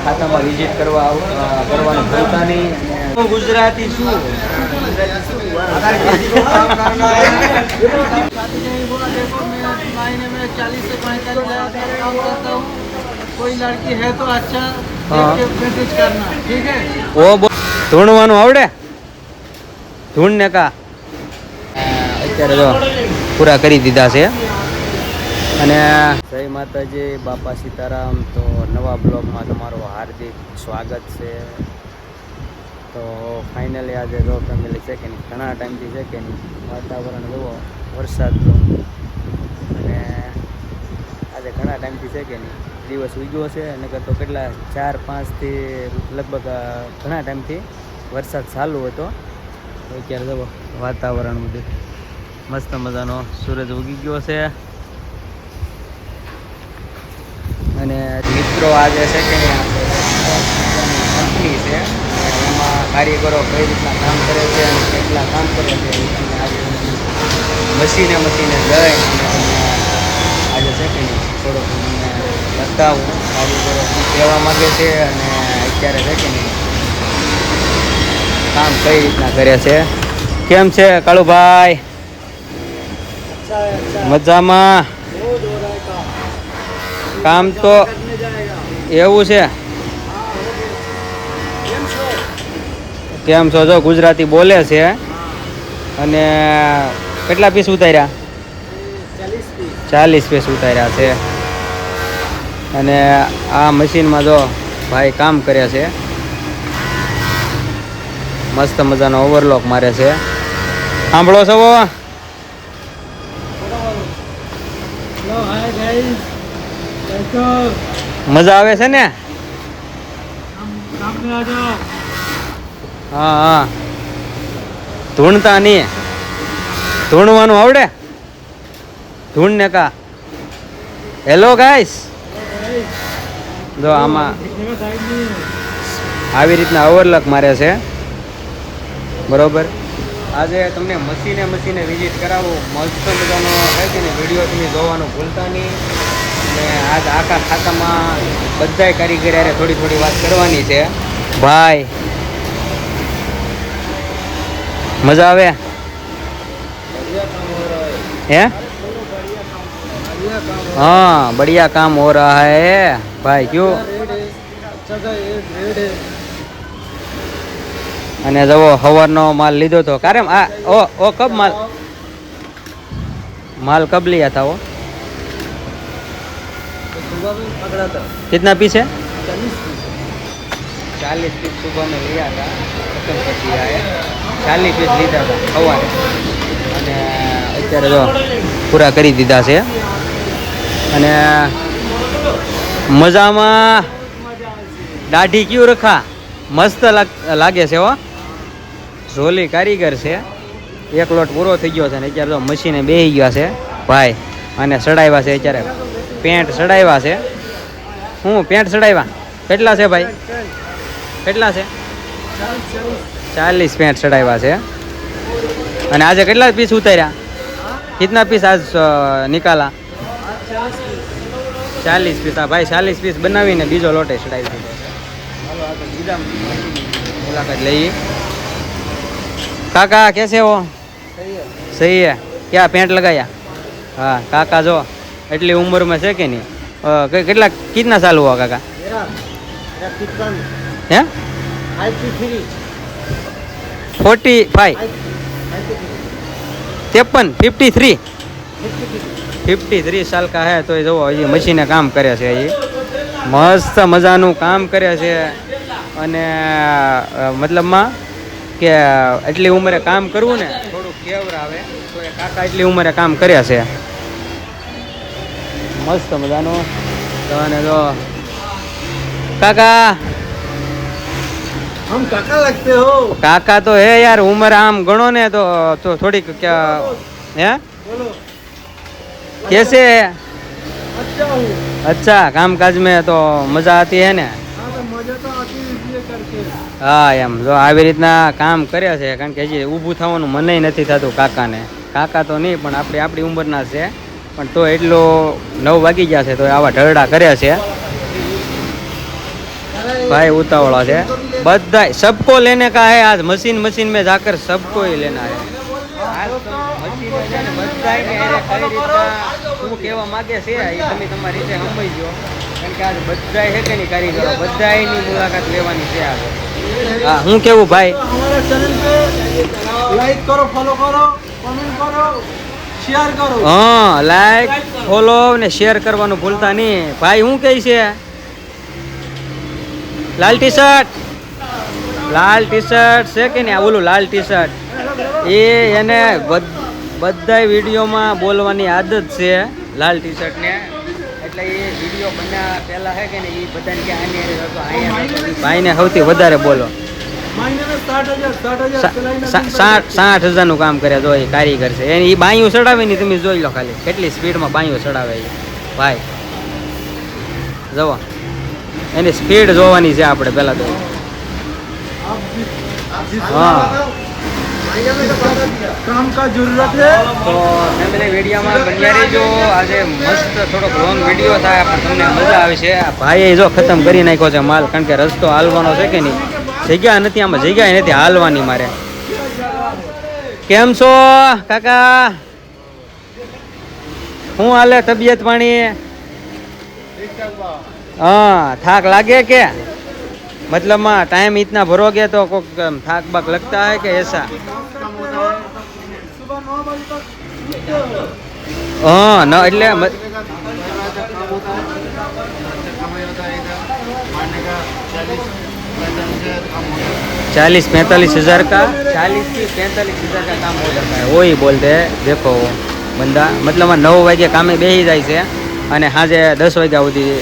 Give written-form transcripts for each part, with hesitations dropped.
ખાતામાં વિઝિટ કરવાનું ભૂલતા નહીં. હું ગુજરાતી છું. कोई लड़की है तो अच्छा मैसेज करना, ठीक है? ઓ ધૂણવાનું આવડે? ધૂણ ને કા અત્યારે જો પૂરા કરી દીધા છે. અને જય માતાજી, બાપા સીતારામ. તો નવા બ્લોગમાં તમારું હાર્દિક સ્વાગત છે. તો ફાઇનલી આજે જો ફેમિલી છે કે નહીં, ઘણા ટાઈમથી છે કે નહીં વાતાવરણ જુઓ વરસાદનું. અને આજે ઘણા ટાઈમથી છે કે નહીં દિવસ ઉગ્યો છે. નકર તો કેટલા 4-5થી લગભગ ઘણા ટાઈમથી વરસાદ ચાલુ હતો. અત્યારે જુઓ વાતાવરણ બધું મસ્ત મજાનો સૂરજ ઉગી ગયો છે. અને મિત્રો આજે છે કે કંપની છે, એમાં કારીગરો કઈ રીતના કામ કરે છે અને કેટલા કામ કરે છે એ તમને આજે મશીને લઈ આજે છે કે નહીં થોડોક તમને બતાવું કારીગરો શું કહેવા માગે છે અને અત્યારે છે કે નહીં કામ કઈ રીતના કરે છે. કેમ છે કાળુભાઈ? મજામાં? કામ તો એવું છે. કેમ છો? જો ગુજરાતી બોલે છે. અને કેટલા પીસ ઉતાર્યા? 40 પીસ ઉતાર્યા છે. અને આ મશીનમાં જો ભાઈ કામ કરે છે, મસ્ત મજાનો ઓવરલોક મારે છે. સાંભળો છો? મજા આવે છે ને? હા હા. ધૂણતા નહીં? ધૂણવાનું આવડે? ધૂણ ને કા. હેલો ગાઈસ, જો આમાં આવી રીતના ઓવરલોક મારે છે. બરોબર. આજે તમને મશીને વિઝિટ કરાવું. મસ્ત મજાનો છે કે ને વિડીયો તમે જોવાનું ભૂલતા નહીં. અને આજ આખા ખાતામાં બધાય કારીગર યારે થોડી વાત કરવાની છે. ભાઈ મજા આવે? હે? हाँ बढ़िया काम हो रहा है भाई. क्यों? અને જવો હવારનો માલ લીધો તો કારેમ આ ઓ કબ माल कब लिया था वो? कितना पीस है? 40 पीस सुबह में लिया था. खत्म कर दिया है. 40 पीस લીધા હતા સવારે અને અત્યારે જો પૂરા કરી દીધા છે. અને મજામાં? દાઢી ક્યું રખા? મસ્ત લાગે છે હો. ઝોલી કારીગર છે. એક લોટ પૂરો થઈ ગયો છે ને અત્યારે તો મશીને બેસી ગયા છે ભાઈ. અને સડાવ્યા છે અત્યારે પેન્ટ સડાવ્યા છે. હું પેન્ટ સડાવ્યા કેટલા છે ભાઈ? કેટલા છે? 40 પેન્ટ સડાવ્યા છે. અને આજે કેટલા પીસ ઉતાર્યા? કિતના પીસ આજ નિકાલા? 40 પીસ. હા ભાઈ 40 પીસ બનાવીને બીજો લોટે ચડાવી દીધો છે. હાલો આ તો બીજા મુલાકાત લઈએ. કાકા कैसे हो? सही है. क्या पेंट लगाया? हाँ काका जो એટલી ઉંમરમાં છે કે નહીં કેટલા कितना साल हुआ काका? હે 45 53 साल का है. તો એ જુઓ હજી મશીને કામ કરે છે. હજી મસ્ત મજાનું કામ કરે છે. અને મતલબમાં કે એટલી ઉંમરે કામ કરવું ને થોડું કેવર આવે તો એ કાકા એટલી ઉંમરે કામ કરે છે. મસ્ત મજાનું. અને જો કાકા हम काका लगते हो. કાકા તો હે યાર, ઉંમર આમ ગણો ને તો થોડીક હે बोलो कैसे? अच्छा हूँ. अच्छा कामकाज में तो मजा आती है ने? हाँ तो मजा तो आती है इसलिए करके. હા એમ જો આવી રીતના કામ કરે છે. કારણ કે હજી ઊભું થવાનું મને નથી થતું કાકાને. કાકા તો નહીં પણ આપણી ઉંમરના છે. પણ તો એટલો 9 વાગી ગયા છે તો આવા ઢરડા કરે છે. भाई उतावला है बधाई सबको लेने का है आज मशीन मशीन में जाकर सबको ही लेना है आज तो मशीन है ने बधाई ने અરે કઈ રીતના શું કહેવા માંગે છે એ તમે તમારી રીતે સમજજો કારણ કે આજ બધાય છે કે નહીં કારીગરો બધાયની મુલાકાત લેવાની છે આજે હા હું કેવું ભાઈ हमारे चैनल पे लाइक करो फॉलो करो कमेंट करो शेयर करो હા લાઈક ફોલો ને શેર કરવાનું ભૂલતા નહીં ભાઈ હું કહે છે લાલ ટી શર્ટ છે કે નહીં આ ઓલું લાલ ટી શર્ટ એ એને બધાય વિડીયોમાં બોલવાની આદત છે લાલ ટી શર્ટને એટલે એ વિડીયો બન્યા પહેલાં છે કે ને એ બધાને કે આની હારે હતો અહીંયા ભાઈને સૌથી વધારે બોલો महीने में 60,000 60,000નું કામ કરે તો એ કારીગર છે એને એ બાયું ચડાવે ને તમે જોઈ લો ખાલી કેટલી સ્પીડમાં બાયું ચડાવે એ ભાઈ જવો એની સ્પીડ જોવાની છે આપણે પહેલાં તો हाँ काम का जरूरत है તો ફેમિલી વિડીયોમાં બન્યા રહેજો આજે મસ્ત થોડોક લોંગ વિડીયો થાય પણ તમને મજા આવે છે આ ભાઈએ જો ખતમ કરી નાખ્યો છે માલ કારણ કે રસ્તો હાલવાનો છે કે નહીં જગ્યા નથી આમાં જગ્યા નથી હાલવાની મારે કેમ છો કાકા શું હાલે તબિયત પાણી हाँ થાક લાગે કે मतलब माँ टाइम इतना भरोगे तो थाक बाक लगता है कि ऐसा सुबह 9 बजे तक हाँ न એટલે 40-45 हज़ार का 40 से 45 हज़ार का काम हो जाता है वही बोलते हैं देखो वो बंदा मतलब 9 વાગે કામે બેસી જાય છે અને સાંજે 10 વાગ્યા સુધી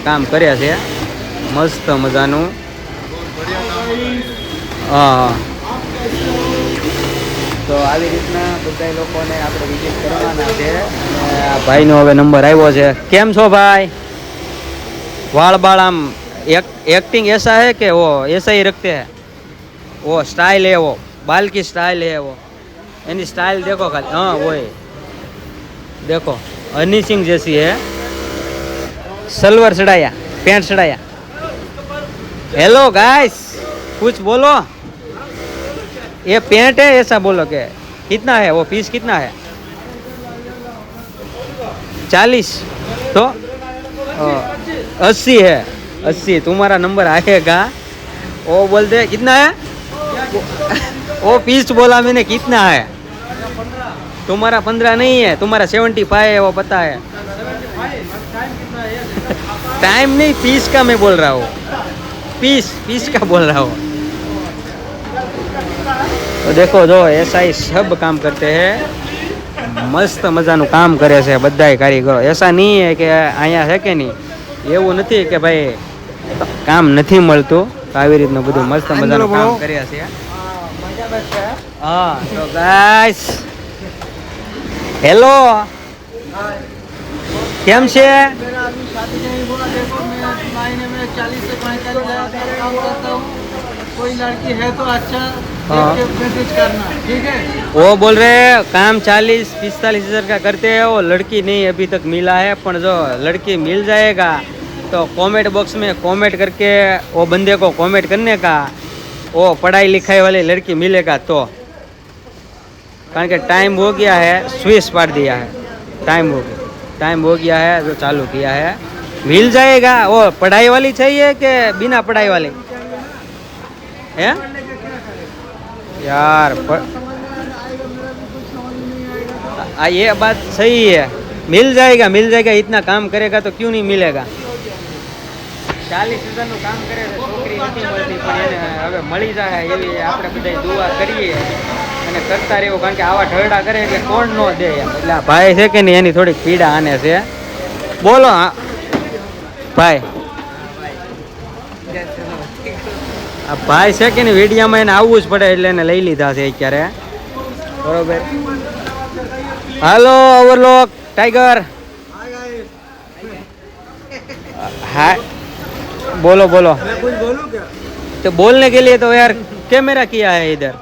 કામ કરે છે મસ્ત મજાનું હા તો આવી રીતના બધા લોકોને આપણે વિઝિટ કરવાના છે અને આ ભાઈનો હવે નંબર આવ્યો છે કેમ છો ભાઈ વાળ બાળ આમ एक्टिंग ऐसा है कि वो ऐसा ही रखते हैं वो स्टाइल है वो बाल की स्टाइल है वो यानी स्टाइल देखो खाली हाँ वो है देखो हनी सिंह जैसी है सलवार चढ़ाया पैंट चढ़ाया हेलो गाइस कुछ बोलो ये पैंट है ऐसा बोलो के कितना है वो पीस कितना है 40 तो 80 है 80 तुम्हारा नंबर आएगा वो बोलते कितना है वो पीस बोला मैंने कितना है तुम्हारा 15 नहीं है तुम्हारा 75 है वो पता है टाइम नहीं पीस का मैं बोल रहा हूँ पीस का बोल रहा हूँ तो देखो जो ऐसा ही सब काम करते हैं मस्त मजाનું કામ કરે છે બધાય કારીગરો ऐसा नहीं है कि અહીંયા છે કે નહીં એવું નથી કે ભાઈ કામ નથી મળતું આવી રીતનું બધું મસ્ત મજાનું કામ કર્યા છે હા તો ગાઈસ હેલો કેમ છે मेरा अभी शादी नहीं हुआ देखो मैं महीने में 40 से 45 हज़ार का काम करता हूँ कोई लड़की है तो अच्छा देख के मैसेज करना ठीक है वो बोल रहे हैं काम 40-45 हज़ार का करते हैं वो लड़की नहीं अभी तक मिला है पर जो लड़की मिल जाएगा तो कमेंट बॉक्स में कमेंट करके वो बंदे को कमेंट करने का वो पढ़ाई लिखाई वाली लड़की मिलेगा तो कारण के टाइम हो गया है स्विच पाट दिया है टाइम हो गया है जो चालू किया है मिल जाएगा वो पढ़ाई वाली चाहिए कि बिना पढ़ाई वाली है यार ये बात सही है मिल जाएगा इतना काम करेगा तो क्यों नहीं मिलेगा 40,000નું કામ કરે છે છોકરી નથી મળતી પણ એને હવે મળી જાય એવી આપણે બધા દુઆ કરીએ અને કરતા રહેવું કારણ કે આવા ઢળડા કરે એટલે કોણ ન દે એમ એટલે આ ભાઈ છે કે નહીં એની થોડીક પીડા આને છે બોલો ભાઈ આ ભાઈ છે કે નહીં વિડીયામાં એને આવવું જ પડે એટલે એને લઈ લીધા છે અત્યારે બરોબર હાલો ઓવરલોક टाइगर हाँ बोलो बोलो मैं कुछ बोलूं क्या तो बोलने के लिए तो यार कैमरा किया है इधर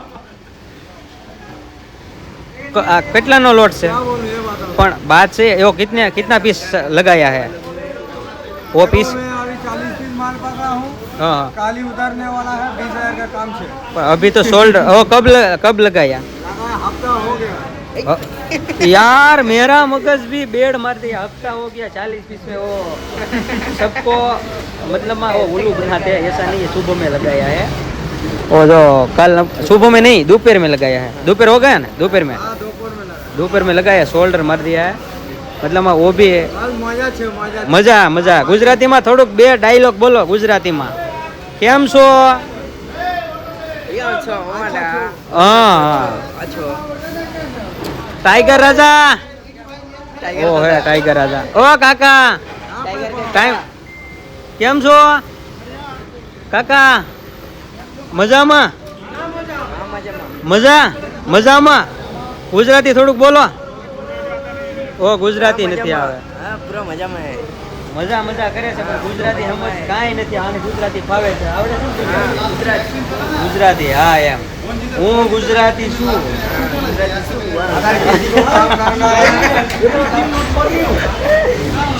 કેટલાનો લોટ છે क्या बोलूं ये बताओ પણ બાત છે એવો કિતના પીસ લગાયા है वो पीस मैं अभी 40 पीस माल पकड़ा हूँ, हाँ हाँ काली उतरने वाला है, 20,000 का काम है। पर अभी तो शोल्डर ओ कब लगाया लगा हफ्ता हो गया। यार मेरा मगज भी बेड मार दिया हफ्ता हो गया 40 में वो सबको मतलब वो उल्लू बनाते हैं ऐसा नहीं है सुबह में लगाया है वो जो कल सुबह में नहीं दोपहर में लगाया है दोपहर हो गया ना दोपहर में हाँ, दोपहर में लगा। दोपहर में लगाया शोल्डर मार दिया है मतलब वो भी है हाल मजा છે મજા છે। મજા મજા ગુજરાતીમાં થોડુંક બે ડાયલોગ બોલો ગુજરાતીમાં કેમ છો હા टाइगर राजा ओ है टाइगर राजा ओ काका टाइम केम छो काका मजामा मजा मजामा गुजराती થોડુંક બોલો ઓ ગુજરાતી નથી આવે પૂરા મજામાં હે। મજા મજા કરે છે પણ ગુજરાતી સમજ કાંઈ નથી આને ગુજરાતી ફાવે છે આવડે શું ગુજરાતી હા એમ હું ગુજરાતી છું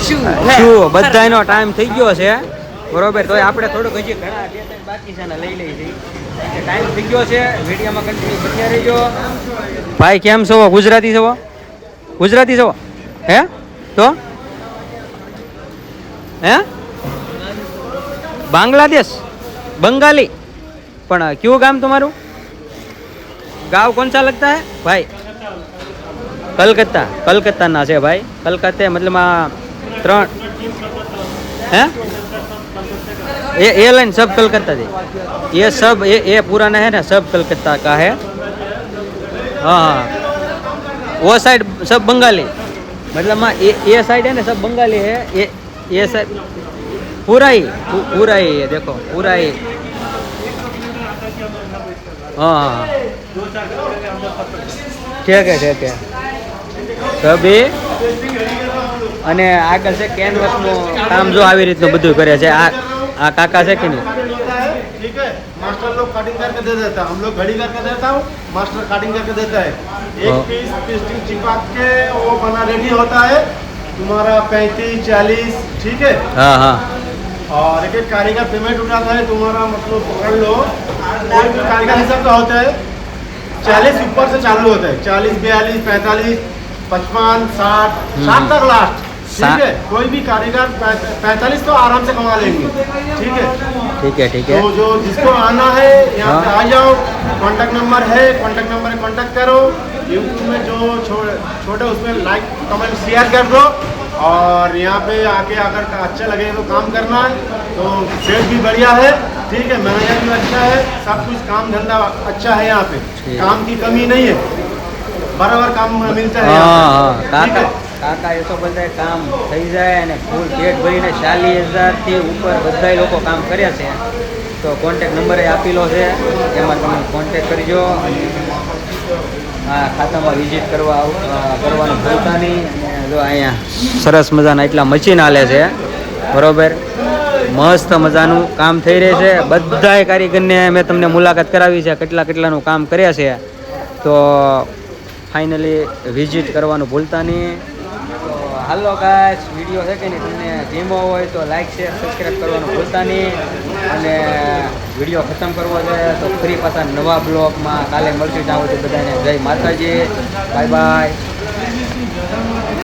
શું બધાયનો ટાઈમ થઈ ગયો છે બરોબર તોય આપણે થોડુંક હજી ઘણા બે ત્રણ બાકી છે ને લઈ લઈ છીએ ટાઈમ થઈ ગયો છે વિડીયોમાં કન્ટિન્યુ બન્યા રહેજો ભાઈ કેમ છો ગુજરાતી છો ગુજરાતી છો હે તો હે बांग्लादेश बंगाली पण क्यों गाम तुम्हारू गाँव कौन सा लगता है भाई कलकत्ता कलकत्ता ना से भाई कलकत्ते मतलब त्रण हैं ये लाइन सब कलकत्ता थी ये सब ये पुराना है ना सब कलकत्ता का है हाँ हाँ वो साइड सब बंगाली मतलब ये साइड है ना सब बंगाली है ये साइड पूरा ही है देखो पूरा ही हाँ ठीक है સભી અને આગળ છે કેનવસનું કામ જો આવી રીતનું બધું કરે છે આ કાકા છે કે નહીં ठीक है मास्टर लोग कटिंग करके दे देता है हम लोग घड़ी करके देता हूँ मास्टर कटिंग करके देता है एक पीस पेस्टिंग चिपका के वो बना रेडी होता है तुम्हारा 35-40 ठीक है हाँ हाँ और एक एक कारीगर पेमेंट उठाता है तुम्हारा मतलब पकड़ लो कोई भी कारीगर हिसाब का होता है 40 ऊपर से चालू होता है 40 42 45 55 60 60 तक लास्ट ठीक है कोई भी कारीगर 45 तो आराम से कमा लेंगे ठीक है तो जो जिसको आना है यहाँ पे आ जाओ कॉन्टैक्ट नंबर है कॉन्टैक्ट करो यूट्यूब में जो छोटे उसमें लाइक कमेंट शेयर कर दो और यहाँ पे आके अगर अच्छा लगे तो काम करना है तो सेट भी बढ़िया है ठीक है मैनेजर भी अच्छा है सब कुछ काम धंधा अच्छा है यहाँ पे काम की कमी नहीं है बराबर काम मिलता है કાકા કાકા એ તો બધા કામ થઈ જાય અને ફૂલ પેટ ભરીને 40,000 થી ઉપર બધા લોકો કામ કર્યા છે તો કોન્ટેક્ટ નંબર આપેલો છે એમાં તમે કોન્ટેક્ટ કરજો અને આ ખાતામાં વિઝિટ કરવાનું ભૂલતા નહીં અને જો અહીંયા સરસ મજાના એટલા મશીન હાલે છે બરોબર મસ્ત મજાનું કામ થઈ રહે છે બધાય કારીગરને મેં તમને મુલાકાત કરાવી છે કેટલાનું કામ કર્યા છે તો ફાઇનલી વિઝિટ કરવાનું ભૂલતા નહીં તો હાલો ગાઈસ વિડીયો છે કે નહીં તમને ગમ્યો હોય તો લાઈક શેર સબસ્ક્રાઈબ કરવાનું ભૂલતા નહીં અને વિડીયો ખતમ કરવો છે તો ફરી પાછા નવા બ્લોગમાં કાલે મળશું ત્યાં સુધી બધાને જય માતાજી બાય બાય